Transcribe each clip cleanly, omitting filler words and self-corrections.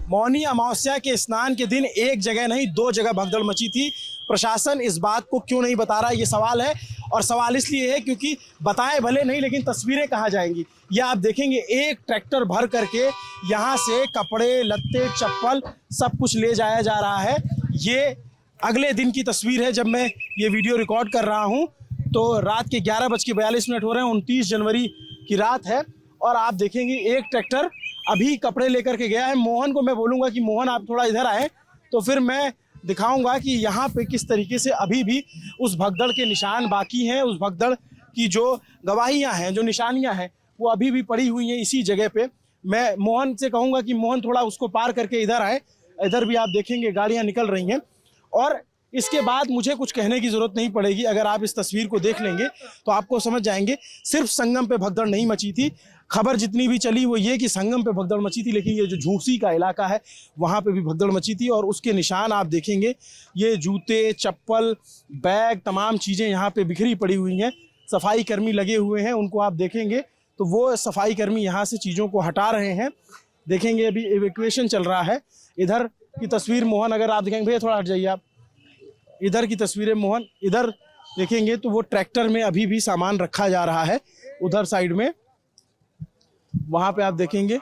मौनी अमावस्या के स्नान के दिन एक जगह नहीं दो जगह भगदड़ मची थी। प्रशासन इस बात को क्यों नहीं बता रहा, ये सवाल है। और सवाल इसलिए है क्योंकि बताएं भले नहीं, लेकिन तस्वीरें कहाँ जाएंगी। ये आप देखेंगे एक ट्रैक्टर भर करके यहाँ से कपड़े लत्ते चप्पल सब कुछ ले जाया जा रहा है। ये अगले दिन की तस्वीर है जब मैं ये वीडियो रिकॉर्ड कर रहा हूँ। तो रात के 11:42 हो रहे हैं, 29 जनवरी की रात है। और आप देखेंगे एक ट्रैक्टर अभी कपड़े लेकर के गया है। मोहन को मैं बोलूँगा कि मोहन आप थोड़ा इधर आए, तो फिर मैं दिखाऊंगा कि यहाँ पे किस तरीके से अभी भी उस भगदड़ के निशान बाकी हैं। उस भगदड़ की जो गवाहियाँ हैं, जो निशानियाँ हैं, वो अभी भी पड़ी हुई हैं इसी जगह पे। मैं मोहन से कहूँगा कि मोहन थोड़ा उसको पार करके इधर आए। इधर भी आप देखेंगे गाड़ियाँ निकल रही हैं। और इसके बाद मुझे कुछ कहने की ज़रूरत नहीं पड़ेगी। अगर आप इस तस्वीर को देख लेंगे तो आपको समझ जाएंगे सिर्फ संगम पे भगदड़ नहीं मची थी। खबर जितनी भी चली वो ये कि संगम पे भगदड़ मची थी, लेकिन ये जो झूसी का इलाका है वहाँ पे भी भगदड़ मची थी। और उसके निशान आप देखेंगे, ये जूते चप्पल बैग तमाम चीज़ें यहाँ पे बिखरी पड़ी हुई हैं। सफाई कर्मी लगे हुए हैं, उनको आप देखेंगे तो वो सफाई कर्मी यहाँ से चीज़ों को हटा रहे हैं। देखेंगे अभी इवैक्यूएशन चल रहा है। इधर की तस्वीर मोहन अगर आप देखेंगे, भैया थोड़ा हट जाइए आप, इधर की तस्वीरें मोहन इधर देखेंगे तो वो ट्रैक्टर में अभी भी सामान रखा जा रहा है। उधर साइड में वहाँ पे आप देखेंगे,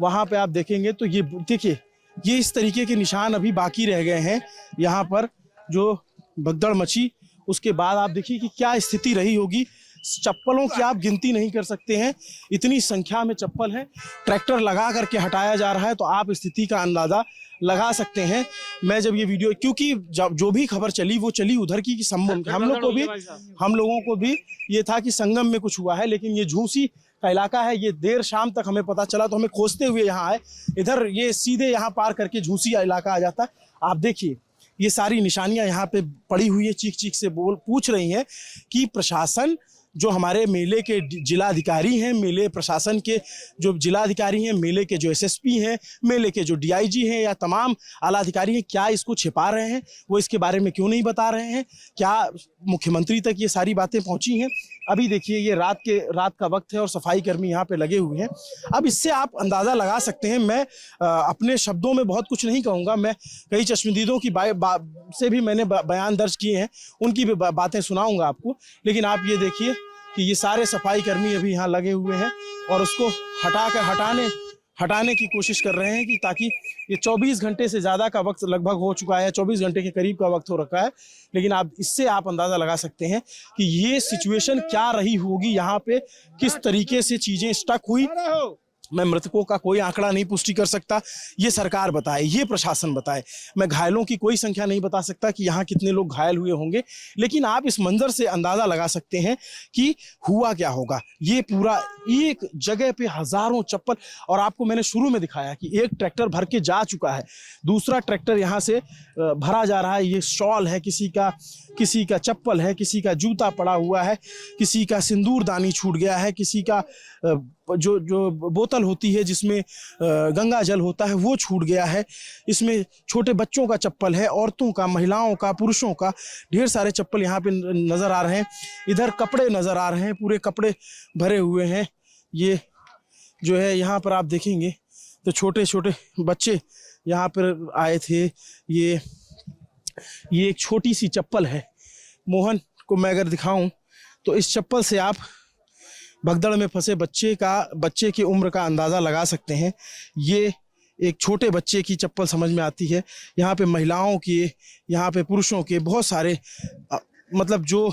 वहाँ पे आप देखेंगे तो ये देखिए, ये इस तरीके के निशान अभी बाकी रह गए हैं यहाँ पर जो भगदड़ मची। उसके बाद आप देखिए कि क्या स्थिति रही होगी। चप्पलों की आप गिनती नहीं कर सकते हैं, इतनी संख्या में चप्पल है। ट्रैक्टर लगा करके हटाया जा रहा है, तो आप स्थिति का अंदाज़ा लगा सकते हैं। मैं जब ये वीडियो, क्योंकि जब जो भी खबर चली वो चली उधर की कि हम लोगों को भी ये था कि संगम में कुछ हुआ है, लेकिन ये झूसी का इलाका है। ये देर शाम तक हमें पता चला, तो हमें खोजते हुए यहाँ आए। इधर ये सीधे यहाँ पार करके झूसी इलाका आ जाता है। आप देखिए ये सारी निशानियाँ यहाँ पे पड़ी हुई है। चीख चीख से पूछ रही हैं कि प्रशासन, जो हमारे मेले के जिलाधिकारी हैं, मेले प्रशासन के जो जिलाधिकारी हैं, मेले के जो एसएसपी हैं, मेले के जो डीआईजी हैं या तमाम आला अधिकारी हैं, क्या इसको छिपा रहे हैं? वो इसके बारे में क्यों नहीं बता रहे हैं? क्या मुख्यमंत्री तक ये सारी बातें पहुंची हैं? अभी देखिए ये रात का वक्त है और सफाई कर्मी यहाँ पे लगे हुए हैं। अब इससे आप अंदाज़ा लगा सकते हैं। मैं अपने शब्दों में बहुत कुछ नहीं कहूँगा। मैं कई चश्मदीदों की से भी मैंने बयान दर्ज किए हैं, उनकी भी बातें सुनाऊँगा आपको। लेकिन आप ये देखिए कि ये सारे सफाई कर्मी अभी यहाँ लगे हुए हैं और उसको हटाने की कोशिश कर रहे हैं कि ताकि ये 24 घंटे से ज़्यादा का वक्त लगभग हो चुका है, 24 घंटे के करीब का वक्त हो रखा है। लेकिन आप इससे आप अंदाज़ा लगा सकते हैं कि ये सिचुएशन क्या रही होगी यहाँ पे, किस तरीके से चीज़ें स्टक हुई। मैं मृतकों का कोई आंकड़ा नहीं पुष्टि कर सकता, ये सरकार बताए, ये प्रशासन बताए। मैं घायलों की कोई संख्या नहीं बता सकता कि यहाँ कितने लोग घायल हुए होंगे। लेकिन आप इस मंजर से अंदाज़ा लगा सकते हैं कि हुआ क्या होगा। ये पूरा एक जगह पे हज़ारों चप्पल, और आपको मैंने शुरू में दिखाया कि एक ट्रैक्टर भर के जा चुका है, दूसरा ट्रैक्टर यहाँ से भरा जा रहा है। ये शॉल है, किसी का चप्पल है, किसी का जूता पड़ा हुआ है, किसी का सिंदूरदानी छूट गया है, किसी का जो बोतल होती है जिसमें गंगा जल होता है वो छूट गया है। इसमें छोटे बच्चों का चप्पल है, औरतों का, महिलाओं का, पुरुषों का, ढेर सारे चप्पल यहाँ पे नज़र आ रहे हैं। इधर कपड़े नज़र आ रहे हैं, पूरे कपड़े भरे हुए हैं। ये जो है यहाँ पर आप देखेंगे तो छोटे छोटे बच्चे यहाँ पर आए थे। ये एक छोटी सी चप्पल है। मोहन को मैं अगर दिखाऊं तो इस चप्पल से आप भगदड़ में फंसे बच्चे की उम्र का अंदाज़ा लगा सकते हैं। ये एक छोटे बच्चे की चप्पल समझ में आती है। यहाँ पे महिलाओं के, यहाँ पे पुरुषों के बहुत सारे मतलब जो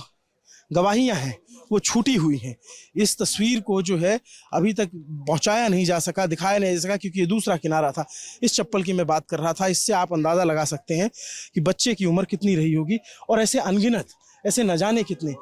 गवाहियाँ हैं वो छूटी हुई हैं। इस तस्वीर को जो है अभी तक पहुँचाया नहीं जा सका, दिखाया नहीं जा सका, क्योंकि ये दूसरा किनारा था। इस चप्पल की मैं बात कर रहा था। इससे आप अंदाज़ा लगा सकते हैं कि बच्चे की उम्र कितनी रही होगी। और ऐसे अनगिनत, ऐसे न जाने कितने।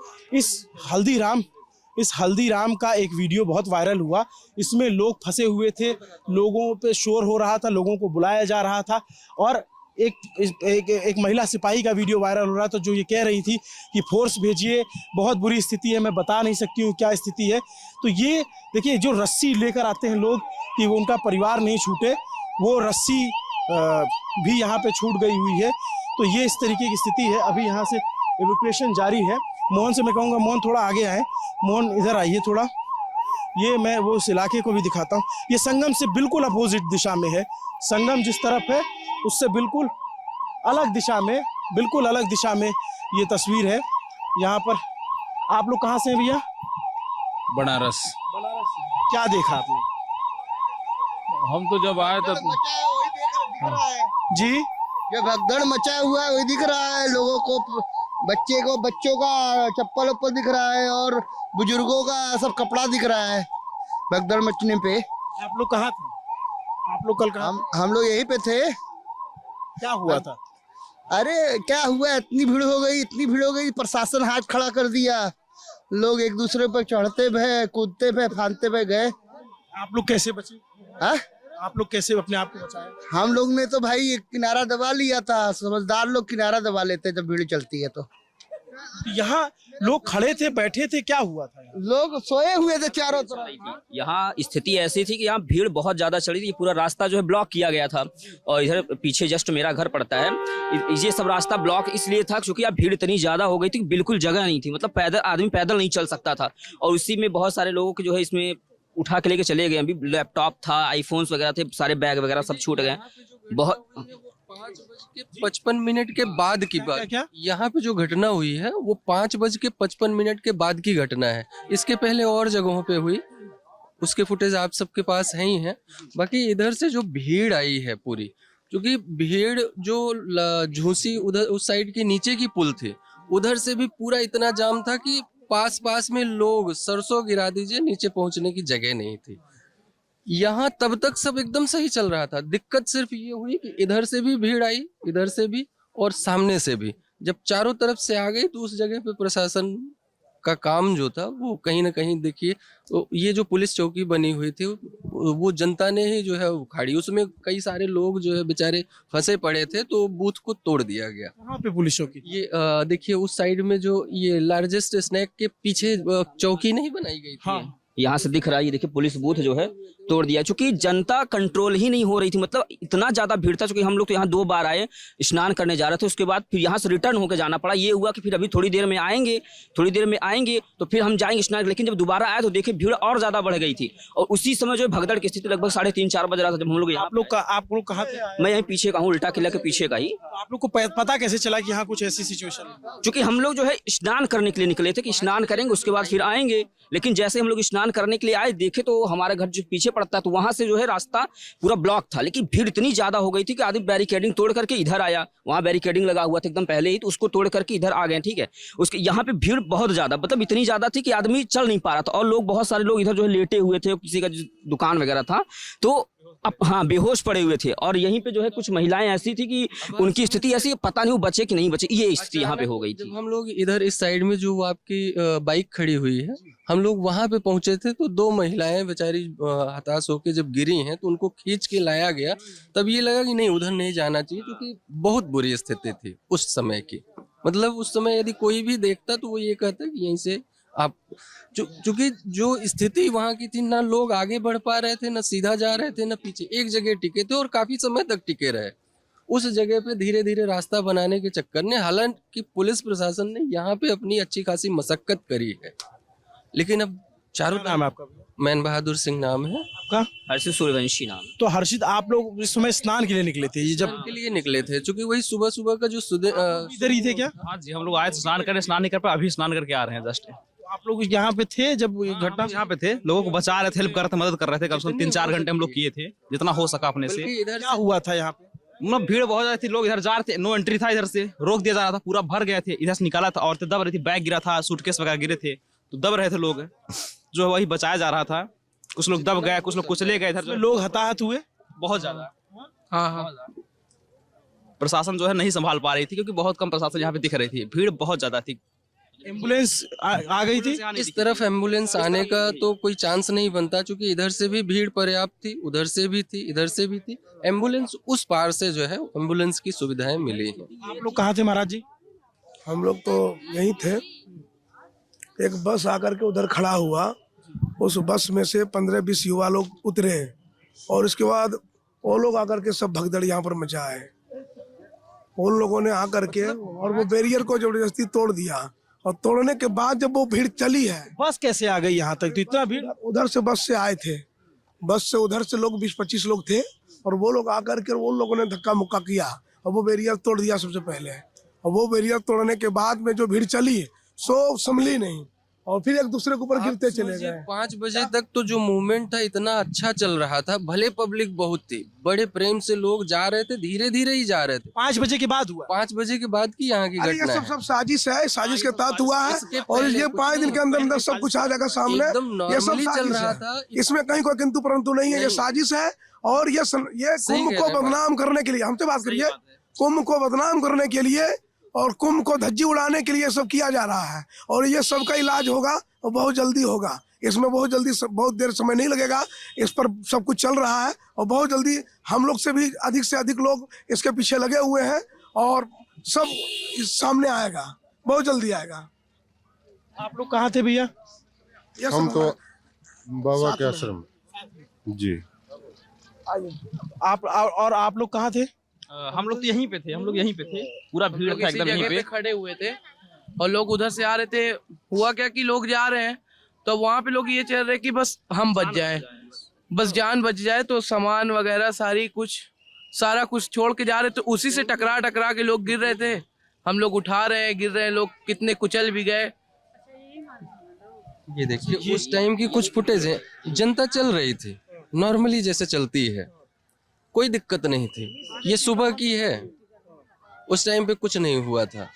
इस हल्दीराम का एक वीडियो बहुत वायरल हुआ। इसमें लोग फंसे हुए थे, लोगों पे शोर हो रहा था, लोगों को बुलाया जा रहा था। और एक महिला सिपाही का वीडियो वायरल हो रहा था जो ये कह रही थी कि फोर्स भेजिए, बहुत बुरी स्थिति है, मैं बता नहीं सकती हूँ क्या स्थिति है। तो ये देखिए, जो रस्सी लेकर आते हैं लोग कि उनका परिवार नहीं छूटे, वो रस्सी भी यहाँ पे छूट गई हुई है। तो ये इस तरीके की स्थिति है। अभी यहाँ से इवैक्यूएशन जारी है। मोहन से मैं कहूँगा, मोहन थोड़ा आगे आए, मोहन इधर आइए थोड़ा। ये मैं वो उस इलाके को भी दिखाता हूँ। ये संगम से बिल्कुल अपोजिट दिशा में है। संगम जिस तरफ है उससे बिल्कुल अलग दिशा में, बिल्कुल अलग दिशा में ये तस्वीर है। यहाँ पर आप लोग कहाँ से हैं भैया? बनारस। बनारस से। क्या देखा आपने? हम तो जब आए तो वही दिख रहा है जी, जो भगदड़ मचा हुआ है वही दिख रहा है लोगों को, बच्चों का चप्पल उप्पल दिख रहा है और बुजुर्गों का सब कपड़ा दिख रहा है भगदड़ मचने पे। आप लोग कहाँ थे? आप लोग कल कहाँ? हम लोग यहीं पे थे। क्या हुआ था? अरे क्या हुआ, इतनी भीड़ हो गई, प्रशासन हाथ खड़ा कर दिया, लोग एक दूसरे पर चढ़ते भे, कूदते भे, फांदते भे गए। आप लोग कैसे बचे? हाँ, आप लोग कैसे अपने आप को बचाए? हम लोग ने तो भाई एक किनारा दबा लिया था। समझदार लोग किनारा दबा लेते जब भीड़ चलती है तो। यहाँ लोग खड़े थे, बैठे थे, क्या हुआ था यहाँ? लोग सोए हुए थे चारों तरफ। यहाँ स्थिति ऐसी थी कि यहाँ भीड़ बहुत ज्यादा चली थी। पूरा रास्ता जो है ब्लॉक किया गया था और इधर पीछे जस्ट मेरा घर पड़ता है। ये सब रास्ता ब्लॉक इसलिए था क्योंकि यहाँ भीड़ इतनी ज्यादा हो गई थी कि बिल्कुल जगह नहीं थी, मतलब पैदल आदमी पैदल नहीं चल सकता था। और उसी में बहुत सारे लोगों के जो है इसमें उठा के लेके चले गए। अभी लैपटॉप था, आईफोन्स वगैरह थे, सारे बैग वगैरह सब छूट गए। बहुत 5:55 के बाद की बात। क्या? यहाँ पे जो घटना हुई है वो 5:55 के बाद की घटना है। इसके पहले और जगहों पे हुई, उसके फुटेज आप सबके पास है ही है। बाकी इधर से जो भीड़ आई है पूरी, क्योंकि भीड़ जो झूसी उधर उस साइड के नीचे की पुल थी, उधर से भी पूरा इतना जाम था कि पास में लोग सरसों गिरा दीजिए, नीचे पहुंचने की जगह नहीं थी। यहाँ तब तक सब एकदम सही चल रहा था। दिक्कत सिर्फ ये हुई कि इधर से भी भीड़ आई, इधर से भी और सामने से भी। जब चारों तरफ से आ गई तो उस जगह पे प्रशासन का काम जो था वो कहीं ना कहीं देखिए, तो ये जो पुलिस चौकी बनी हुई थी वो जनता ने ही जो है उखाड़ी। उसमें कई सारे लोग जो है बेचारे फंसे पड़े थे, तो बूथ को तोड़ दिया गया। कहाँ पे पुलिस चौकी? ये देखिए उस साइड में जो ये लार्जेस्ट स्नैक के पीछे चौकी नहीं बनाई गई थी। हाँ, यहाँ से दिख रहा है, ये देखिए पुलिस बूथ जो है तोड़ दिया, क्योंकि जनता कंट्रोल ही नहीं हो रही थी। मतलब इतना ज्यादा भीड़ था, क्योंकि हम लोग तो यहाँ 2 बार आए, स्नान करने जा रहे थे, उसके बाद फिर यहाँ से रिटर्न होकर जाना पड़ा। ये हुआ कि फिर अभी थोड़ी देर में आएंगे तो फिर हम जाएंगे स्नान। लेकिन जब दोबारा आए तो देखे भीड़ और ज्यादा बढ़ गई थी और उसी समय जो भगदड़ की स्थिति लगभग 3:30-4 बज रहा था जब हम लोग यहाँ। आप लोग कहाँ थे? मैं यहीं पीछे का हूँ, उल्टा किला के पीछे का ही। आप लोग को पता कैसे चला कि यहाँ कुछ ऐसी सिचुएशन है? क्योंकि हम लोग जो है स्नान करने के लिए निकले थे कि स्नान करेंगे उसके बाद फिर आएंगे। लेकिन जैसे हम लोग स्नान करने के लिए आए, देखे तो हमारा घर जो पीछे पड़ता है, तो वहां से जो है रास्ता पूरा ब्लॉक था। लेकिन भीड़ इतनी ज्यादा हो गई थी कि आदमी बैरिकेडिंग तोड़ करके इधर आया। वहां बैरिकेडिंग लगा हुआ था एकदम पहले ही, तो उसको तोड़ करके इधर आ गए। ठीक है, उसके यहाँ पे भीड़ बहुत ज्यादा, मतलब इतनी ज्यादा थी कि आदमी चल नहीं पा रहा था। और लोग, बहुत सारे लोग इधर जो है लेटे हुए थे, किसी का दुकान वगैरह था तो अब हाँ बेहोश पड़े हुए थे। और यहीं पे जो है कुछ महिलाएं ऐसी थी कि उनकी स्थिति ऐसी, पता नहीं वो बचे कि नहीं बचे, ये स्थिति यहाँ पे हो गई थी। जब हम लोग इधर इस साइड में जो आपकी बाइक खड़ी हुई है, हम लोग वहां पे पहुंचे थे तो 2 महिलाएं बेचारी हताश होकर जब गिरी हैं तो उनको खींच के लाया गया। तब ये लगा कि नहीं, उधर नहीं जाना चाहिए, क्योंकि बहुत बुरी स्थिति थी उस समय की। मतलब उस समय यदि कोई भी देखता तो वो ये कहता कि यहीं से आप, चूंकि जो स्थिति वहां की थी, ना लोग आगे बढ़ पा रहे थे, ना सीधा जा रहे थे, ना पीछे, एक जगह टिके थे और काफी समय तक टिके रहे। उस जगह पे धीरे धीरे रास्ता बनाने के चक्कर में, हालांकि पुलिस प्रशासन ने यहाँ पे अपनी अच्छी खासी मशक्कत करी है, लेकिन अब चारों नाम है आपका? मैन बहादुर सिंह नाम है। आपका? हर्षित सूर्यवंशी नाम। तो हर्षित, आप लोग इस समय स्नान के लिए निकले थे? ये जब के लिए निकले थे, क्योंकि वही सुबह सुबह का जो इधर ही थे क्या? हाँ जी, हम लोग आए थे स्नान करने, स्नान नहीं कर पाए, अभी स्नान करके आ रहे हैं जस्ट। आप लोग यहाँ पे थे जब ये घटना? यहाँ पे थे, लोगों को बचा रहे थे, हेल्प कर रहे थे, मदद कर रहे थे। कम से कम 3-4 घंटे हम लोग किए थे, जितना हो सका अपने से। इधर क्या हुआ था यहाँ पे? मतलब भीड़ बहुत ज्यादा थी, लोग इधर जा रहे थे, नो एंट्री था, इधर से रोक दिया जा रहा था, पूरा भर गए थे। इधर से निकाला था, औरतें दब रही थी, बैग गिरा था, सूटकेस वगैरह गिरे थे, तो दब रहे थे लोग, जो वही बचाया जा रहा था। कुछ लोग दब गए, कुछ लोग कुचले गए, इधर लोग हताहत हुए बहुत ज्यादा। हाँ, प्रशासन जो है नहीं संभाल पा रही थी, क्योंकि बहुत कम प्रशासन यहाँ पे दिख रही थी, भीड़ बहुत ज्यादा थी। एम्बुलेंस आ गई थी? इस तरफ एम्बुलेंस आने का तो कोई चांस नहीं बनता, क्योंकि इधर से भी भीड़ पर्याप्त थी, उधर से भी थी, इधर से भी थी। एम्बुलेंस उस पार से जो है एम्बुलेंस की सुविधाएं मिली हैं। आप लोग कहाँ थे महाराज जी? हम लोग तो यहीं थे। एक बस आकर के उधर खड़ा हुआ, उस बस में से 15-20 युवा लोग उतरे और उसके बाद वो लोग आकर के सब भगदड़ यहाँ पर मचाए। उन लोगों ने आकर के और वो बैरियर को जबरदस्ती तोड़ दिया और तोड़ने के बाद जब वो भीड़ चली है, बस कैसे आ गई यहाँ तक? तो इतना भीड़ उधर से बस से आए थे, बस से उधर से लोग 20-25 लोग थे और वो लोग आकर के वो लोगों ने धक्का मुक्का किया और वो बैरियर तोड़ दिया सबसे पहले। और वो बैरियर तोड़ने के बाद में जो भीड़ चली सो संभली नहीं और फिर एक दूसरे के ऊपर गिरते चले गए। 5 बजे तक तो जो मूवमेंट था इतना अच्छा चल रहा था, भले पब्लिक बहुत थी, बड़े प्रेम से लोग जा रहे थे, धीरे धीरे ही जा रहे थे। 5 बजे के बाद हुआ? 5 बजे के बाद की यहाँ की अरे ये घटना सब साजिश है, साजिश के तहत हुआ है और ये 5 दिन के अंदर अंदर सब कुछ आ जाएगा सामने। एकदम ये सब नॉर्मली चल साजिश रहा है, था। इसमें कहीं कोई किंतु परंतु नहीं है, ये साजिश है। और ये कुंभ को बदनाम करने के लिए, हमसे बात करिए, कुंभ को बदनाम करने के लिए और कुंभ को धज्जी उड़ाने के लिए सब किया जा रहा है। और ये सब का इलाज होगा और बहुत जल्दी होगा, इसमें बहुत जल्दी, बहुत देर समय नहीं लगेगा, इस पर सब कुछ चल रहा है और बहुत जल्दी हम लोग से अधिक लोग इसके पीछे लगे हुए हैं और सब इस सामने आएगा, बहुत जल्दी आएगा। आप लोग कहाँ थे भैया? हम तो बाबा के आश्रम जी। आप लोग कहाँ थे? हम लोग तो यहीं पे थे, पूरा भीड़ था एकदम यहीं पे खड़े हुए थे और लोग उधर से आ रहे थे। हुआ क्या कि लोग जा रहे हैं तो वहाँ पे लोग ये चल रहे कि बस हम बच जाएं, बस जान बच जाए। तो सामान वगैरह सारा कुछ छोड़ के जा रहे थे, उसी से टकरा के लोग गिर रहे थे। हम लोग उठा रहे हैं, गिर रहे हैं, लोग कितने कुचल भी गए। ये देखिए उस टाइम की कुछ फुटेज है, जनता चल रही थी नॉर्मली जैसे चलती है, कोई दिक्कत नहीं थी। ये सुबह की है, उस टाइम पे कुछ नहीं हुआ था,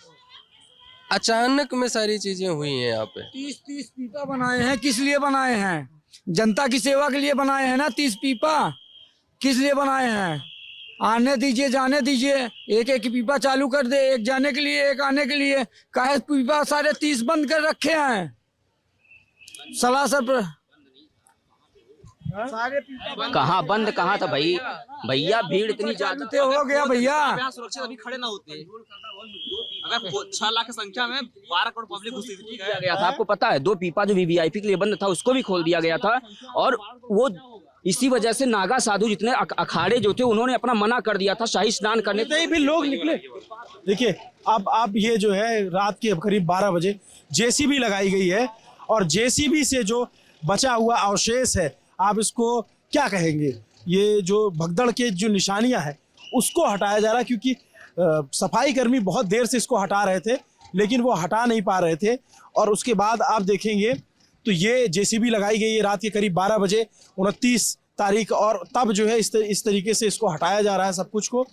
अचानक में सारी चीजें हुई हैं यहाँ पे। 30 पीपा बनाए हैं, किस लिए बनाए हैं? जनता की सेवा के लिए बनाए हैं ना। 30 पीपा किस लिए बनाए हैं? आने दीजिए, जाने दीजिए, एक पीपा चालू कर दे, एक जाने के लिए, एक आने के लिए। काहे पीपा सारे 30 बंद कर रखे हैं? सलासर कहाँ बंद कहाँ था भाई? भैया भीड़ इतनी ज्यादा हो गया भैया। सुरक्षित अभी खड़े ना होते। अगर 6 लाख की संख्या में 12 करोड़ पब्लिक घुसी थी गया था। आपको पता है 2 पीपा जो वीवीआईपी के लिए बंद था उसको भी खोल दिया गया था। और वो इसी वजह से नागा साधु जितने अखाड़े जो थे उन्होंने अपना मना कर दिया था शाही स्नान करने से। भी लोग निकले। देखिए अब ये जो है रात के करीब 12 बजे जेसीबी लगाई गई है और जेसीबी से जो बचा हुआ अवशेष है, आप इसको क्या कहेंगे? ये जो भगदड़ के जो निशानियां हैं उसको हटाया जा रहा है, क्योंकि सफाई कर्मी बहुत देर से इसको हटा रहे थे लेकिन वो हटा नहीं पा रहे थे। और उसके बाद आप देखेंगे तो ये जेसीबी लगाई गई है रात के करीब 12 बजे 29 तारीख, और तब जो है इस तरीके से इसको हटाया जा रहा है सब कुछ को।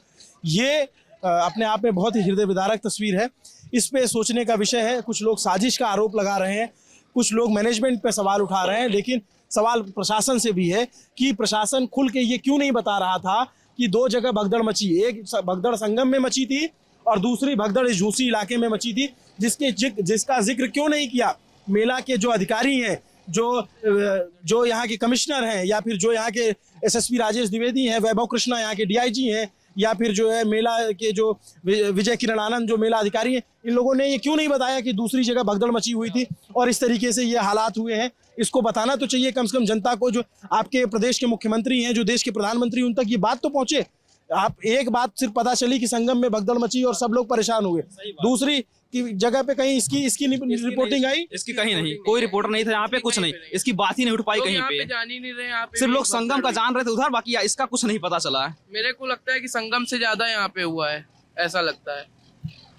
ये अपने आप में बहुत ही हृदय विदारक तस्वीर है। इस पे सोचने का विषय है। कुछ लोग साजिश का आरोप लगा रहे हैं, कुछ लोग मैनेजमेंट पे सवाल उठा रहे हैं, लेकिन सवाल प्रशासन से भी है कि प्रशासन खुल के ये क्यों नहीं बता रहा था कि 2 जगह भगदड़ मची। एक भगदड़ संगम में मची थी और दूसरी भगदड़ इस झूसी इलाके में मची थी, जिसका जिक्र क्यों नहीं किया मेला के जो अधिकारी हैं, जो यहाँ के कमिश्नर हैं, या फिर जो यहाँ के एसएसपी राजेश द्विवेदी हैं, वैभव कृष्णा यहाँ के डीआईजी हैं, या फिर जो है मेला के जो विजय किरण आनंद जो मेला अधिकारी हैं, इन लोगों ने ये क्यों नहीं बताया कि दूसरी जगह भगदड़ मची हुई थी और इस तरीके से ये हालात हुए हैं। इसको बताना तो चाहिए कम से कम जनता को। जो आपके प्रदेश के मुख्यमंत्री हैं, जो देश के प्रधानमंत्री, उन तक ये बात तो पहुंचे। आप एक बात सिर्फ पता चली कि संगम में भगदड़ मची और सब लोग परेशान हुए, दूसरी की जगह पे कहीं इसकी रिपोर्टिंग आई? इसकी कहीं नहीं, कोई रिपोर्टर नहीं था यहाँ पे, कुछ नहीं, इसकी बात ही नहीं उठ पाई कहीं पे। जान ही नहीं रहे यहाँ पे, सिर्फ लोग संगम का जान रहे थे उधर, बाकी इसका कुछ नहीं पता चला है। मेरे को लगता है कि संगम से ज्यादा यहाँ पे हुआ है, ऐसा लगता है।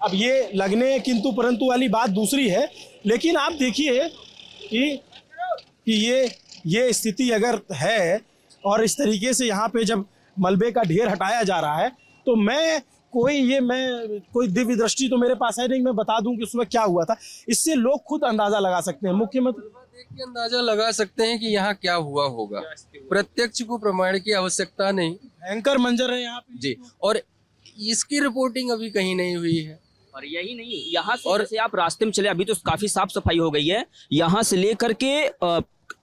अब ये लगने किंतु परंतु वाली बात दूसरी है, लेकिन आप देखिए कि ये स्थिति अगर है और इस तरीके से यहाँ पे जब मलबे का ढेर हटाया जा रहा है, तो मैं कोई दिव्य दृष्टि तो मेरे पास है नहीं, मैं बता दूं कि उसमें क्या हुआ था। इससे लोग खुद अंदाजा लगा सकते हैं। मुख्यमंत्री देख के अंदाजा लगा सकते हैं कि यहाँ क्या हुआ होगा, प्रत्यक्ष को प्रमाण की आवश्यकता नहीं। भयंकर मंजर है यहाँ पे जी, और इसकी रिपोर्टिंग अभी कहीं नहीं हुई है। और यही नहीं, यहाँ से और जैसे आप रास्ते में चले, अभी तो काफी साफ सफाई हो गई है, यहाँ से लेकर के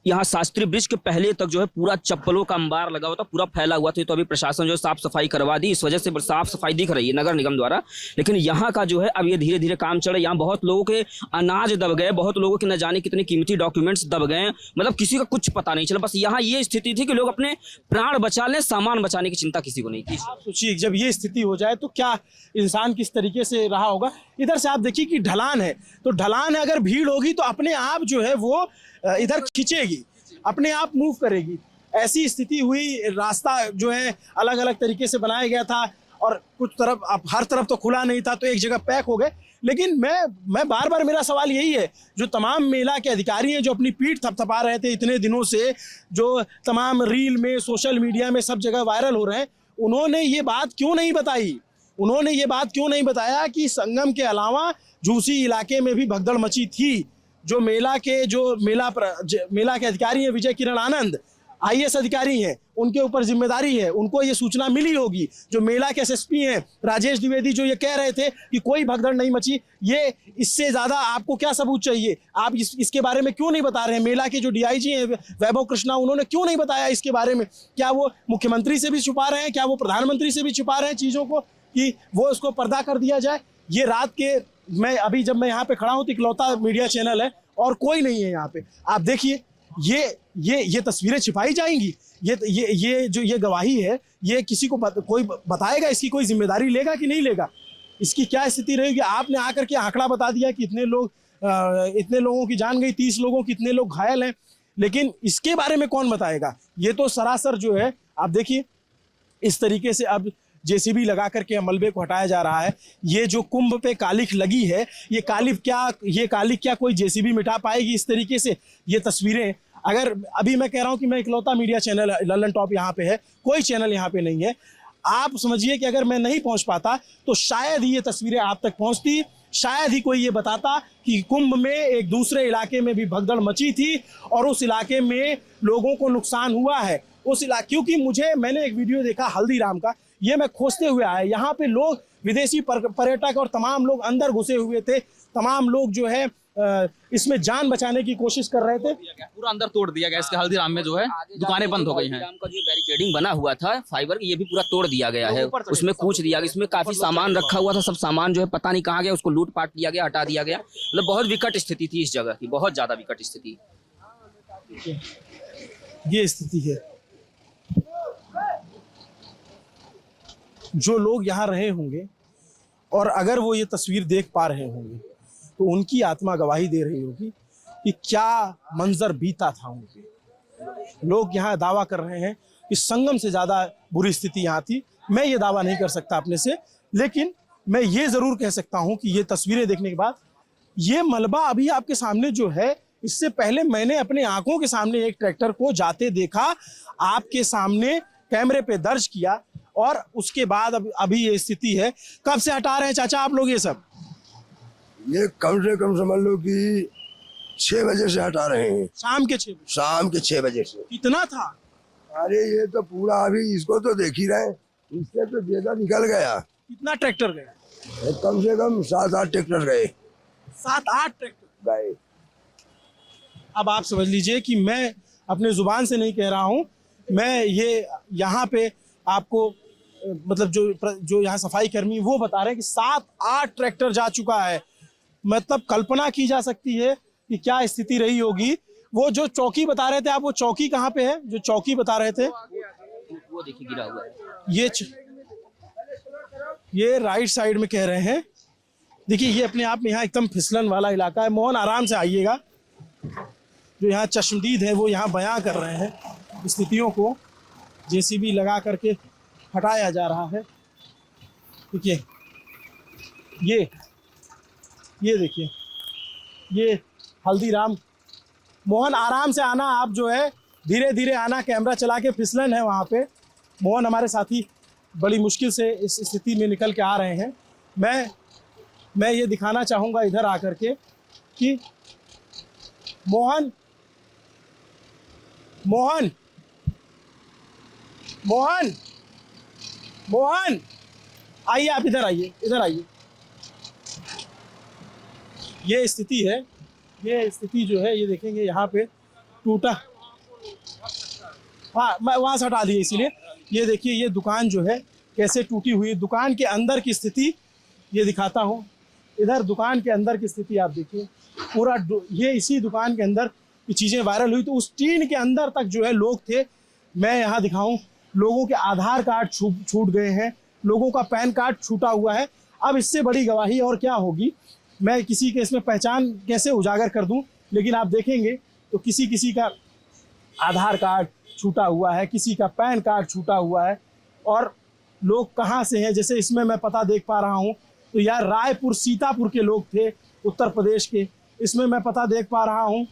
यहाँ शास्त्री ब्रिज के पहले तक जो है पूरा चप्पलों का अंबार लगा हुआ था, पूरा फैला हुआ था। तो अभी प्रशासन जो है साफ सफाई करवा दी, इस वजह से साफ सफाई दिख रही है नगर निगम द्वारा। लेकिन यहाँ का जो है अब ये धीरे धीरे काम चल रहा है। यहाँ बहुत लोगों के अनाज दब गए, बहुत लोगों के न जाने कितने कीमती डॉक्यूमेंट्स दब गए, मतलब किसी का कुछ पता नहीं चला। बस यहाँ ये स्थिति थी कि लोग अपने प्राण बचा लें, सामान बचाने की चिंता किसी को नहीं थी। आप सोचिए जब ये स्थिति हो जाए तो क्या इंसान किस तरीके से रहा होगा। इधर से आप देखिए कि ढलान है, तो ढलान है, अगर भीड़ होगी तो अपने आप जो है वो इधर खींचेगी, अपने आप मूव करेगी। ऐसी स्थिति हुई, रास्ता जो है अलग अलग तरीके से बनाया गया था और कुछ तरफ अब हर तरफ तो खुला नहीं था, तो एक जगह पैक हो गए। लेकिन मैं बार बार मेरा सवाल यही है, जो तमाम मेला के अधिकारी हैं जो अपनी पीठ थपथपा रहे थे इतने दिनों से, जो तमाम रील में सोशल मीडिया में सब जगह वायरल हो रहे हैं, उन्होंने ये बात क्यों नहीं बताई? उन्होंने ये बात क्यों नहीं बताया कि संगम के अलावा झूसी इलाके में भी भगदड़ मची थी? जो मेला के अधिकारी हैं विजय किरण आनंद, IAS अधिकारी हैं, उनके ऊपर जिम्मेदारी है, उनको ये सूचना मिली होगी। जो मेला के SSP हैं राजेश द्विवेदी, जो ये कह रहे थे कि कोई भगदड़ नहीं मची, ये इससे ज़्यादा आपको क्या सबूत चाहिए? आप इसके बारे में क्यों नहीं बता रहे हैं? मेला के जो DIG हैं वैभव कृष्णा, उन्होंने क्यों नहीं बताया इसके बारे में? क्या वो मुख्यमंत्री से भी छुपा रहे हैं? क्या वो प्रधानमंत्री से भी छुपा रहे हैं चीज़ों को कि वो उसको पर्दा कर दिया जाए? ये रात के जब मैं यहाँ पे खड़ा हूँ तो इकलौता मीडिया चैनल है और कोई नहीं है यहाँ पे। आप देखिए ये तस्वीरें छिपाई जाएंगी, ये गवाही है, ये किसी को कोई बताएगा, इसकी कोई जिम्मेदारी लेगा कि नहीं लेगा? इसकी क्या स्थिति रहेगी? आपने आकर के आंकड़ा बता दिया कि इतने लोगों की जान गई, 30 लोगों की, इतने लोग घायल हैं, लेकिन इसके बारे में कौन बताएगा? ये तो सरासर जो है, आप देखिए इस तरीके से अब JCB लगा करके मलबे को हटाया जा रहा है। ये जो कुंभ पे कालिख लगी है, ये कालिख क्या कोई JCB मिटा पाएगी? इस तरीके से ये तस्वीरें, अगर अभी मैं कह रहा हूँ कि मैं इकलौता मीडिया चैनल लल्लन टॉप यहाँ पे है, कोई चैनल यहाँ पे नहीं है। आप समझिए कि अगर मैं नहीं पहुँच पाता तो शायद ही ये तस्वीरें आप तक पहुँचती, शायद ही कोई ये बताता कि कुंभ में एक दूसरे इलाके में भी भगदड़ मची थी और उस इलाके में लोगों को नुकसान हुआ है। क्योंकि मैंने एक वीडियो देखा हल्दीराम का, ये मैं खोजते हुए आया, यहाँ पे लोग विदेशी पर्यटक और तमाम लोग अंदर घुसे हुए थे, तमाम लोग जो है इसमें जान बचाने की कोशिश कर रहे थे। पूरा अंदर तोड़ दिया गया इसके हल्दीराम में, जो है दुकानें बंद हो गई हैं। का जो बैरिकेडिंग बना हुआ था फाइबर, ये भी पूरा तोड़ दिया गया है, उसमें कूच दिया गया। इसमें काफी सामान रखा हुआ था, सब सामान जो है पता नहीं कहाँ गया, उसको लूट पाट किया गया, हटा दिया गया। मतलब बहुत विकट स्थिति थी इस जगह की, बहुत ज्यादा विकट स्थिति। ये स्थिति है। जो लोग यहाँ रहे होंगे और अगर वो ये तस्वीर देख पा रहे होंगे तो उनकी आत्मा गवाही दे रही होगी कि क्या मंजर बीता था उनके। लोग यहाँ दावा कर रहे हैं कि संगम से ज़्यादा बुरी स्थिति यहाँ थी। मैं ये दावा नहीं कर सकता अपने से, लेकिन मैं ये ज़रूर कह सकता हूँ कि ये तस्वीरें देखने के बाद, ये मलबा अभी आपके सामने जो है, इससे पहले मैंने अपने आंखों के सामने एक ट्रैक्टर को जाते देखा, आपके सामने कैमरे पे दर्ज किया, और उसके बाद अभी ये स्थिति है। कब से हटा रहे हैं चाचा आप लोग ये सब? ये कम से कम समझ लो कि 6 बजे से हटा रहे हैं। शाम के 6 बजे? शाम के 6 बजे से। कितना था? अरे ये तो पूरा, अभी इसको तो देख ही रहे, इससे तो ज्यादा निकल गया। कितना ट्रैक्टर गया? कम से कम 7-8 ट्रैक्टर गए। 7-8 ट्रैक्टर गए। अब आप समझ लीजिए कि मैं अपने जुबान से नहीं कह रहा हूँ, मैं ये यहाँ पे आपको मतलब जो यहाँ सफाई कर्मी वो बता रहे हैं कि 7-8 ट्रैक्टर जा चुका है। मतलब कल्पना की जा सकती है कि क्या स्थिति रही होगी। वो जो चौकी बता रहे थे आप, वो चौकी कहाँ पे है? जो चौकी बता रहे थे वो देखिए गिरा हुआ है। ये राइट साइड में कह रहे हैं। देखिए ये अपने आप में यहाँ एकदम फिसलन वाला इलाका है। मोहन आराम से आइएगा। जो यहाँ चश्मदीद है वो यहाँ बयां कर रहे हैं स्थितियों को। JCB लगा करके हटाया जा रहा है। देखिए ये देखिए, ये हल्दीराम। मोहन आराम से आना, आप जो है धीरे धीरे आना, कैमरा चला के, फिसलन है वहाँ पे। मोहन हमारे साथी बड़ी मुश्किल से इस स्थिति में निकल के आ रहे हैं। मैं ये दिखाना चाहूँगा इधर आकर के कि मोहन मोहन मोहन मोहन आइए, आप इधर आइए, इधर आइए। ये स्थिति है, ये स्थिति जो है ये देखेंगे यहाँ पे टूटा हाँ मैं वहाँ से हटा दिया, इसीलिए ये देखिए ये दुकान जो है कैसे टूटी हुई, दुकान के अंदर की स्थिति ये दिखाता हूँ। इधर दुकान के अंदर की स्थिति आप देखिए, पूरा ये इसी दुकान के अंदर ये चीज़ें वायरल हुई तो उस टीन के अंदर तक जो है लोग थे। मैं यहाँ दिखाऊं, लोगों के आधार कार्ड छूट गए हैं, लोगों का पैन कार्ड छूटा हुआ है। अब इससे बड़ी गवाही और क्या होगी, मैं किसी के इसमें पहचान कैसे उजागर कर दूं, लेकिन आप देखेंगे तो किसी का आधार कार्ड छूटा हुआ है, किसी का पैन कार्ड छूटा हुआ है। और लोग कहाँ से हैं, जैसे इसमें मैं पता देख पा रहा हूँ तो यार रायपुर सीतापुर के लोग थे, उत्तर प्रदेश के। इसमें मैं पता देख पा रहा हूँ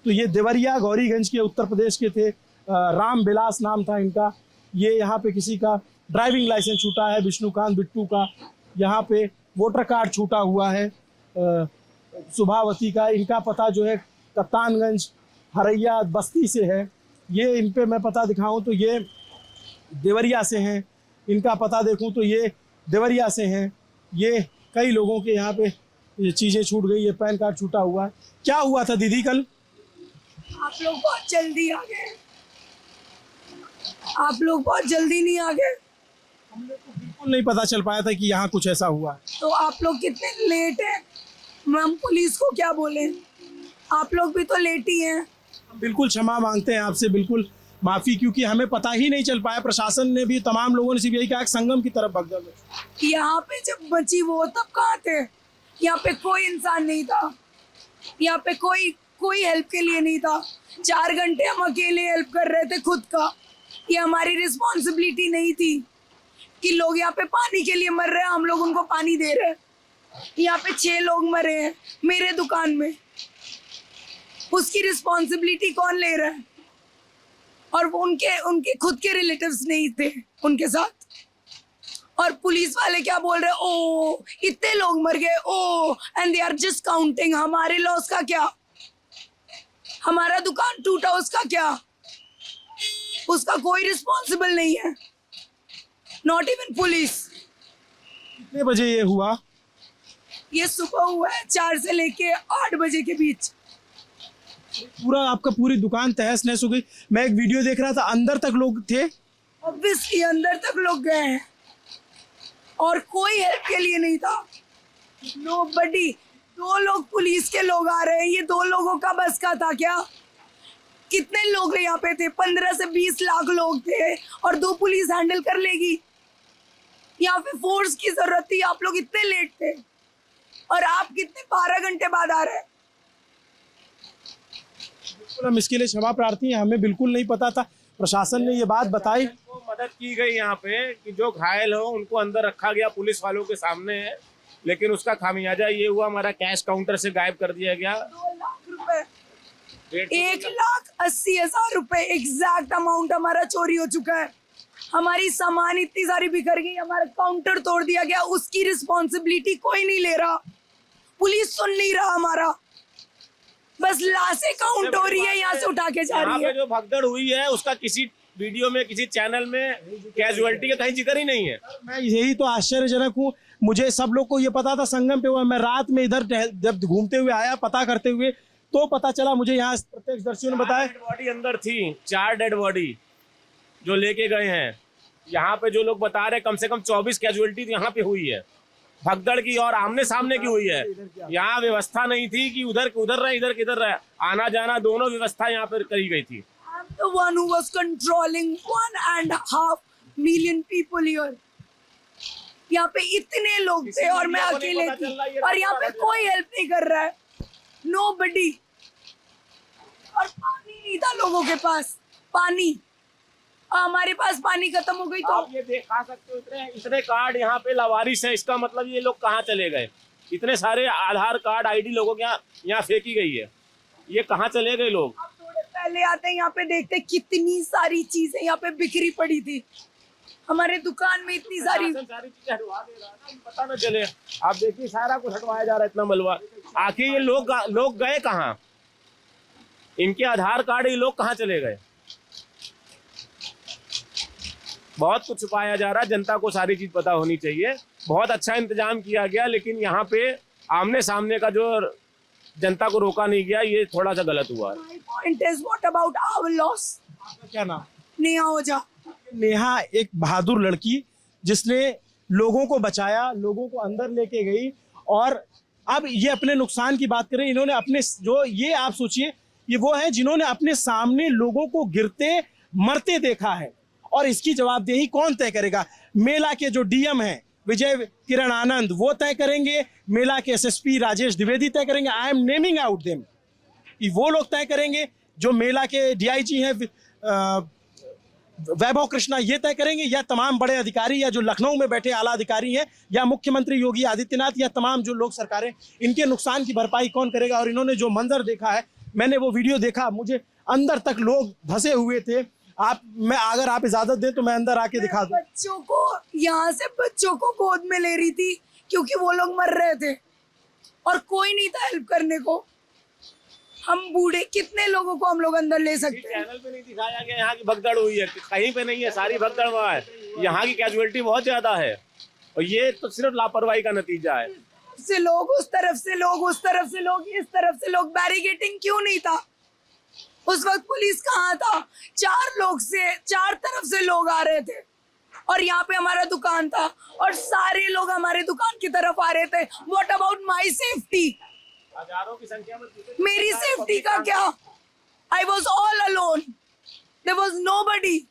तो ये देवरिया गौरीगंज के उत्तर प्रदेश के थे, राम विलास नाम था इनका। ये यहाँ पे किसी का ड्राइविंग लाइसेंस छूटा है, विष्णुकांत बिट्टू का। यहाँ पे वोटर कार्ड छूटा हुआ है सुभावती का। इनका पता जो है कप्तानगंज हरैया बस्ती से है। ये इन पे मैं पता दिखाऊं तो ये देवरिया से हैं। इनका पता देखूं तो ये देवरिया से हैं। ये कई लोगों के यहाँ पे ये चीज़ें छूट गई, ये पैन कार्ड छूटा हुआ है। क्या हुआ था दीदी कल? आप लोग बहुत जल्दी आ गए, आप लोग बहुत जल्दी नहीं आ गए। हमने तो बिल्कुल नहीं पता चल पाया था कि यहाँ कुछ ऐसा हुआ है। तो आप लोग कितने लेट हैं, हम पुलिस को क्या बोले? आप लोग भी तो लेट ही हैं। बिल्कुल क्षमा मांगते हैं आपसे, बिल्कुल माफ़ी, क्योंकि हमें पता ही नहीं चल पाया। प्रशासन ने भी, तमाम लोगों ने सिर्फ यही कहा कि संगम की तरफ भगदड़ है। यहाँ पे जब बची वो तब कहाँ थे? यहाँ पे कोई इंसान नहीं था, यहाँ पे कोई हेल्प के लिए नहीं था। 4 घंटे हम अकेले हेल्प कर रहे थे खुद का। ये हमारी रिस्पॉन्सिबिलिटी नहीं थी कि लोग यहाँ पे पानी के लिए मर रहे हैं, हम लोग उनको पानी दे रहे हैं। यहाँ पे 6 लोग मरे हैं मेरे दुकान में, उसकी रिस्पॉन्सिबिलिटी कौन ले रहा है? और वो उनके खुद के रिलेटिव्स नहीं थे उनके साथ। और पुलिस वाले क्या बोल रहे हैं, ओ इतने लोग मर गए, oh and they are just counting. हमारे लॉस का क्या? हमारा दुकान टूटा उसका क्या? उसका कोई रिस्पॉन्सिबल नहीं है, नॉट इवन पुलिस। कितने बजे ये हुआ? ये सुबह हुआ है 4 से लेके 8 बजे के बीच। पूरा आपका पूरी दुकान तहस नहस हो गई। मैं एक वीडियो देख रहा था, अंदर तक लोग थे। ऑब्वियसली अंदर तक लोग गए हैं और कोई हेल्प के लिए नहीं था। नोबडी। 2 लोग पुलिस के लोग आ रहे हैं, ये 2 लोगों का बस का था क्या? कितने लोग यहाँ पे थे? 15 से 20 लाख लोग थे और 2 पुलिस हैंडल कर लेगी? यहाँ पे फोर्स की जरूरत थी। आप लोग इतने लेट थे और आप कितने 12 घंटे बाद आ रहे हैं। बिल्कुल हम इसके लिए क्षमा प्रार्थी हैं, हमें बिल्कुल नहीं पता था। प्रशासन ने ये बात बताई, मदद की गई यहाँ पे कि जो घायल हो उनको अंदर रखा गया पुलिस वालों के सामने है, लेकिन उसका खामियाजा ये हुआ हमारा कैश काउंटर से गायब कर दिया गया। 2 लाख रुपए, 1,80,000 रुपए एग्जैक्ट अमाउंट हमारा चोरी हो चुका है। हमारी सामान इतनी सारी बिखर गई, हमारा काउंटर तोड़ दिया गया। उसकी रिस्पॉन्सिबिलिटी कोई नहीं ले रहा, पुलिस सुन नहीं रहा हमारा। बस लाशें काउंट हो रही है, यहाँ से उठा के जा रही है। जो भगदड़ हुई है उसका किसी वीडियो में, किसी चैनल में कैजुअलिटी का कहीं जिक्र ही नहीं है। मैं यही तो आश्चर्यजनक हूँ। मुझे सब लोग को ये पता था संगम पे हुआ। मैं रात में इधर जब घूमते हुए आया पता करते हुए तो पता चला मुझे, यहाँ प्रत्यक्षदर्शियों ने बताया। 4 डेड बॉडी अंदर थी, 4 डेड बॉडी जो लेके गए हैं। यहाँ पे जो लोग बता रहे कम से कम 24 कैजुअलिटी यहाँ पे हुई है भगदड़ की, और आमने सामने की हुई है। यहाँ व्यवस्था नहीं थी कि उधर रहे इधर किधर रहे, आना जाना दोनों व्यवस्था यहाँ पर करी गई थी। I'm the one who was controlling 1.5 million people here. यहाँ पे इतने लोग थे और मैं अकेले थी और यहाँ पे कोई हेल्प नहीं कर रहा है, nobody। और पानी नहीं था लोगों के पास, पानी। हमारे पास पानी खत्म हो गई तो आप ये देखा सकते हो इतने कार्ड यहाँ पे लावारिस है। इसका मतलब ये लोग कहाँ चले गए? इतने सारे आधार कार्ड आईडी लोगों के यहाँ फेंकी गई है, ये कहाँ चले गए लोग? आप थोड़े पहले आते हैं यहाँ पे देखते कितनी सारी चीजें यहाँ पे बिखरी पड़ी थी। हमारे दुकान में इतनी सारी चीजें हटवा दे रहा है ना, पता न चले। आप देखिए सारा कुछ हटवाया जा रहा है, इतना मलबा। आखिर ये लोग गए कहाँ? इनके आधार कार्ड ये लोग कहाँ चले गए? बहुत कुछ छुपाया जा रहा है, जनता को सारी चीज पता होनी चाहिए। बहुत अच्छा इंतजाम किया गया, लेकिन यहाँ पे आमने सामने का जो जनता को रोका नहीं गया, ये थोड़ा सा गलत हुआ है। My point is, what about our loss? आपका क्या नाम? नेहा ओझा। नेहा एक बहादुर लड़की जिसने लोगों को बचाया, लोगों को अंदर लेके गई, और अब ये अपने नुकसान की बात करें, इन्होंने अपने जो ये आप सोचिए, ये वो है जिन्होंने अपने सामने लोगों को गिरते मरते देखा है, और इसकी जवाबदेही कौन तय करेगा? मेला के जो डीएम हैं विजय किरण आनंद वो तय करेंगे, मेला के एसएसपी राजेश द्विवेदी तय करेंगे, I am naming out them, वो लोग तय करेंगे, जो मेला के डीआईजी हैं वैभव कृष्णा ये तय करेंगे, या तमाम बड़े अधिकारी, या जो लखनऊ में बैठे आला अधिकारी हैं, या मुख्यमंत्री योगी आदित्यनाथ, या तमाम जो लोग सरकारें, इनके नुकसान की भरपाई कौन करेगा? और इन्होंने जो मंजर देखा है, मैंने वो वीडियो देखा, मुझे अंदर तक लोग धंसे हुए थे। अगर आप इजाजत दें तो मैं अंदर आके दिखा दूं। बच्चों को यहाँ से बच्चों को गोद में ले रही थी क्योंकि वो लोग मर रहे थे और कोई नहीं था हेल्प करने को। हम बूढ़े कितने लोगों को हम लोग अंदर ले सकते हैं? चैनल पे नहीं दिखाया गया यहाँ की भगदड़ हुई है, कहीं पे नहीं है, सारी भगदड़ वहाँ है। यहाँ की कैजुअलिटी बहुत ज्यादा है और ये तो सिर्फ लापरवाही का नतीजा है। से लोग उस तरफ से लोग, उस तरफ से लोग, इस तरफ से लोग, बैरिकेटिंग क्यों नहीं था? उस वक्त पुलिस कहाँ था? चार तरफ से लोग आ रहे थे और यहाँ पे हमारा दुकान था और सारे लोग हमारे दुकान की तरफ आ रहे थे। What about my safety? हजारों की संख्या में मेरी सेफ्टी का क्या? I was all alone, there was nobody.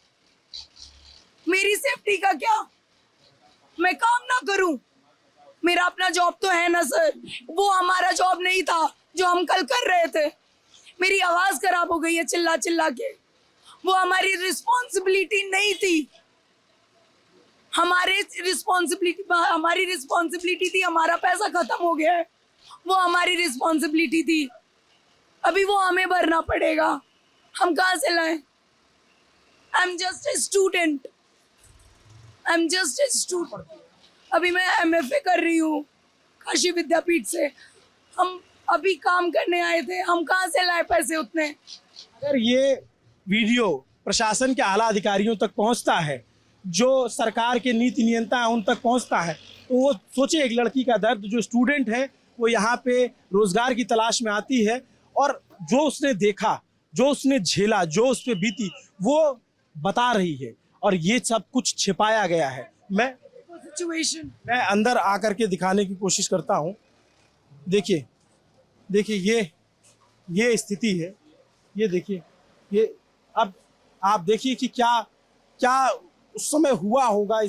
मेरी सेफ्टी का क्या? मैं काम ना करूं? मेरा अपना जॉब तो है ना सर, वो हमारा जॉब नहीं था जो हम कल कर रहे थे। मेरी आवाज खराब हो गई है चिल्ला चिल्ला के, वो हमारी रिस्पॉन्सिबिलिटी नहीं थी। हमारी रिस्पॉन्सिबिलिटी थी, हमारा पैसा खत्म हो गया है, वो हमारी रिस्पॉन्सिबिलिटी थी, अभी वो हमें भरना पड़ेगा। हम कहाँ से लाएं? I am just a student, अभी मैं MFA कर रही हूँ काशी विद्यापीठ से। हम अभी काम करने आए थे, हम कहाँ से लाए पैसे उतने? अगर ये वीडियो प्रशासन के आला अधिकारियों तक पहुंचता है, जो सरकार के नीति नियंता है उन तक पहुंचता है, तो वो सोचे एक लड़की का दर्द, जो स्टूडेंट है वो यहाँ पे रोजगार की तलाश में आती है और जो उसने देखा, जो उसने झेला, जो उस पर बीती, वो बता रही है और ये सब कुछ छिपाया गया है। मैं अंदर आकर के दिखाने की कोशिश करता हूँ। देखिए ये स्थिति है, ये देखिए, ये अब आप देखिए कि क्या उस समय हुआ होगा।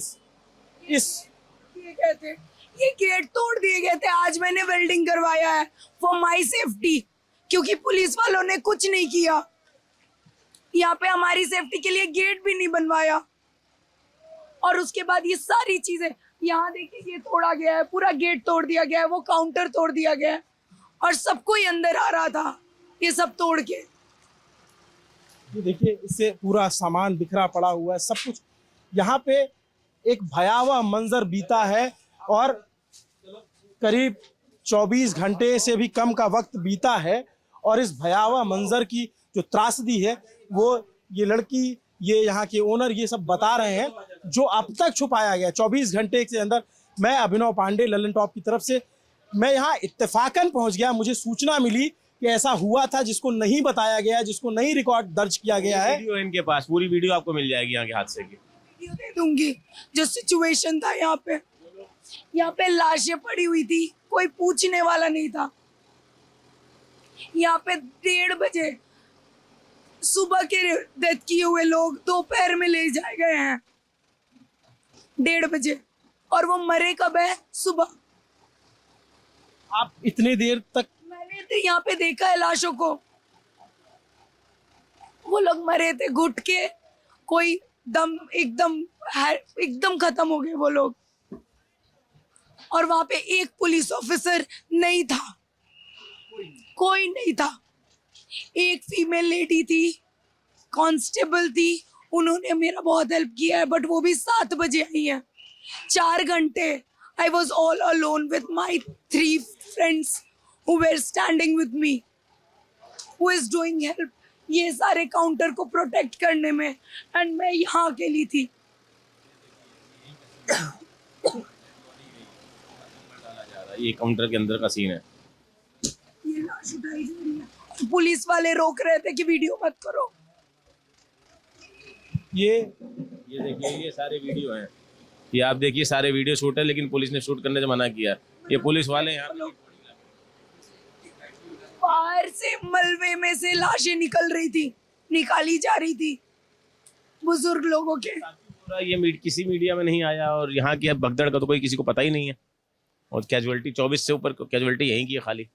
ये गेट तोड़ दिए गए थे, आज मैंने वेल्डिंग करवाया है फॉर माई सेफ्टी, क्योंकि पुलिस वालों ने कुछ नहीं किया। यहाँ पे हमारी सेफ्टी के लिए गेट भी नहीं बनवाया और उसके बाद ये सारी चीजें, यहाँ देखिए ये तोड़ा गया है, पूरा गेट तोड़ दिया गया है, वो काउंटर तोड़ दिया गया है और सबको ही अंदर आ रहा था ये सब तोड़ के। ये देखिए, इससे पूरा सामान बिखरा पड़ा हुआ है, सब कुछ। यहाँ पे एक भयावह मंजर बीता है और करीब 24 घंटे से भी कम का वक्त बीता है और इस भयावह मंजर की जो त्रासदी है वो ये लड़की, ये यहाँ के ओनर, ये सब बता रहे हैं, जो अब तक छुपाया गया 24 घंटे के अंदर। मैं अभिनव पांडे ललन टॉप की तरफ से मैं यहाँ इत्तेफाकन पहुँच गया। मुझे सूचना मिली कि ऐसा हुआ था जिसको नहीं बताया गया, जिसको नहीं रिकॉर्ड दर्ज किया गया है। वीडियो इनके पास, पूरी वीडियो आपको मिल जाएगी यहाँ के हादसे की। वीडियो दे दूंगी जो सिचुएशन था। यहाँ पे लाशें पड़ी हुई थी, कोई पूछने वाला नहीं था। यहाँ पे 1:30 बजे सुबह के डेथ किए हुए लोग दोपहर में ले जाए गए हैं 1:30 बजे, और वो मरे कब है? सुबह। आप इतने देर तक? मैंने तो यहाँ पे देखा है लाशों को, वो लोग मरे थे घुट के, कोई दम एकदम खत्म हो गए वो लोग। और वहां पे एक पुलिस ऑफिसर नहीं था, कोई नहीं था। एक फीमेल लेडी थी, कांस्टेबल थी, उन्होंने मेरा बहुत हेल्प किया है, बट वो भी 7 बजे आई है। 4 घंटे आई was all alone with my 3 friends who were standing with me, who is doing help ये सारे काउंटर को प्रोटेक्ट करने में, एंड मैं यहाँ अकेली थी। ये काउंटर के अंदर का सीन है। ये लाश उठाई जा रही है, पुलिस वाले रोक रहे थे कि वीडियो मत करो। ये देखिए, ये सारे वीडियो हैं, ये आप देखिए सारे वीडियो शूट है, लेकिन पुलिस ने शूट करने से मना किया। ये पुलिस वाले यहाँ बाहर से मलबे में से लाशें निकल रही थी, निकाली जा रही थी बुजुर्ग लोगों के। पूरा ये किसी मीडिया में नहीं आया, और यहाँ की अब भगदड़ का तो कोई किसी को पता ही नहीं है। और कैजुअलिटी 24 से ऊपर कैजुअलिटी यहीं की है खाली।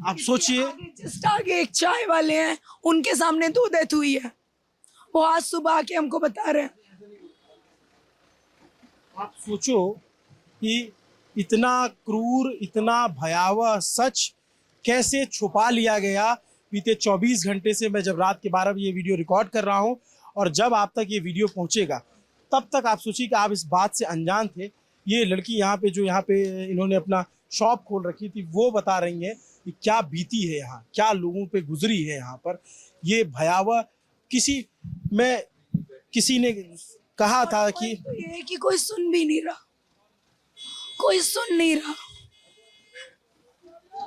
आप सोचिए, जस्ट आगे एक चाय वाले हैं, उनके सामने 2 डेथ हुई है, वो आज सुबह आके हमको बता रहे हैं। आप सोचो कि इतना क्रूर, इतना भयावह सच कैसे छुपा लिया गया। बीते 24 घंटे से मैं जब रात के 12 बजे ये वीडियो रिकॉर्ड कर रहा हूं, और जब आप तक ये वीडियो पहुंचेगा तब तक आप सोचिए कि आप इस बात से अनजान थे। ये लड़की यहाँ पे जो यहाँ पे इन्होंने अपना शॉप खोल रखी थी, वो बता रही है कि क्या बीती है यहाँ, क्या लोगों पे गुजरी है यहाँ पर। ये भयावह किसी ने कहा था कि तो ये है कि कोई सुन भी नहीं रहा, कोई सुन नहीं रहा।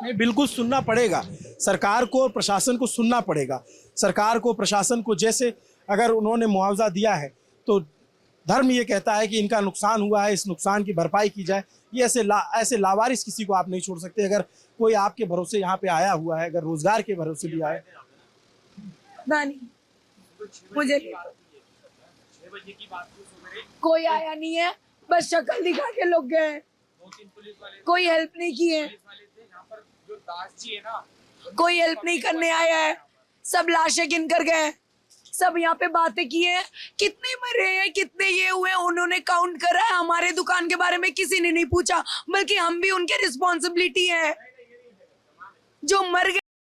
नहीं, बिल्कुल सुनना पड़ेगा सरकार को और प्रशासन को, सुनना पड़ेगा सरकार को, प्रशासन को। जैसे अगर उन्होंने मुआवजा दिया है तो धर्म ये कहता है कि इनका नुकसान हुआ है, इस नुकसान की भरपाई की जाए। ये ऐसे लावारिस किसी को आप नहीं छोड़ सकते। अगर कोई आपके भरोसे यहाँ पे आया हुआ है, अगर रोजगार के भरोसे भी आए, नहीं मुझे कोई आया नहीं है, बस शक्ल दिखा के लोग गए, कोई हेल्प नहीं की है, कोई हेल्प नहीं करने आया है। सब लाशें गिन कर गए, सब यहाँ पे बातें की है, कितने मरे हैं, कितने ये हुए, उन्होंने काउंट करा है। हमारे दुकान के बारे में किसी ने नहीं पूछा, बल्कि हम भी उनके रिस्पॉन्सिबिलिटी है। जो मर गए